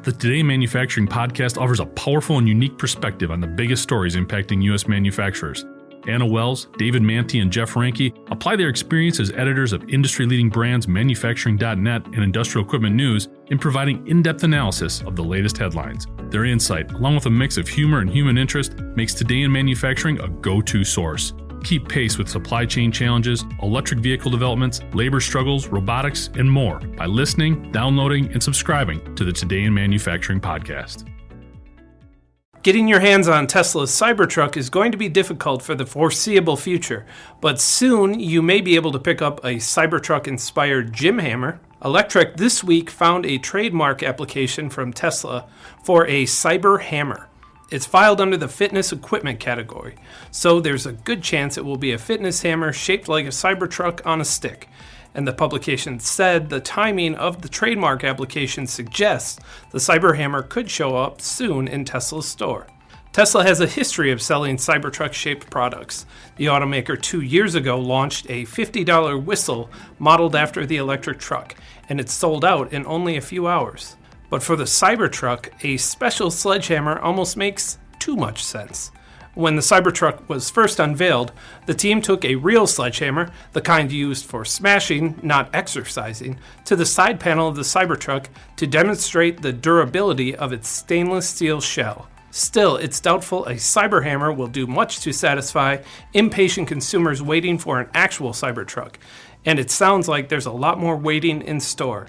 The Today in Manufacturing podcast offers a powerful and unique perspective on the biggest stories impacting U.S. manufacturers. Anna Wells, David Manty, and Jeff Ranke apply their experience as editors of industry-leading brands Manufacturing.net and Industrial Equipment News in providing in-depth analysis of the latest headlines. Their insight, along with a mix of humor and human interest, makes Today in Manufacturing a go-to source. Keep pace with supply chain challenges, electric vehicle developments, labor struggles, robotics, and more by listening, downloading, and subscribing to the Today in Manufacturing podcast. Getting your hands on Tesla's Cybertruck is going to be difficult for the foreseeable future, but soon you may be able to pick up a Cybertruck-inspired gym hammer. Electrek this week found a trademark application from Tesla for a Cyber Hammer. It's filed under the fitness equipment category, so there's a good chance it will be a fitness hammer shaped like a Cybertruck on a stick. And the publication said the timing of the trademark application suggests the Cyber Hammer could show up soon in Tesla's store. Tesla has a history of selling Cybertruck-shaped products. The automaker 2 years ago launched a $50 whistle modeled after the electric truck, and it sold out in only a few hours. But for the Cybertruck, a special sledgehammer almost makes too much sense. When the Cybertruck was first unveiled, the team took a real sledgehammer, the kind used for smashing, not exercising, to the side panel of the Cybertruck to demonstrate the durability of its stainless steel shell. Still, it's doubtful a Cyberhammer will do much to satisfy impatient consumers waiting for an actual Cybertruck, and it sounds like there's a lot more waiting in store.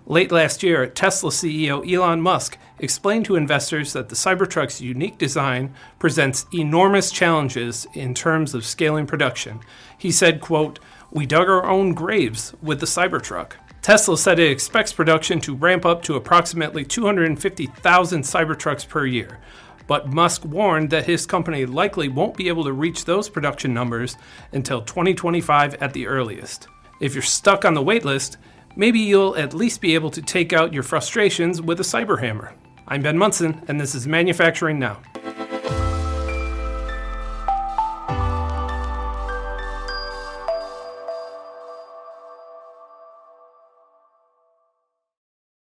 Late last year, Tesla CEO Elon Musk explained to investors that the Cybertruck's unique design presents enormous challenges in terms of scaling production. He said, quote, "We dug our own graves with the Cybertruck." Tesla said it expects production to ramp up to approximately 250,000 Cybertrucks per year. But Musk warned that his company likely won't be able to reach those production numbers until 2025 at the earliest. If you're stuck on the wait list, maybe you'll at least be able to take out your frustrations with a Cyberhammer. I'm Ben Munson, and this is Manufacturing Now.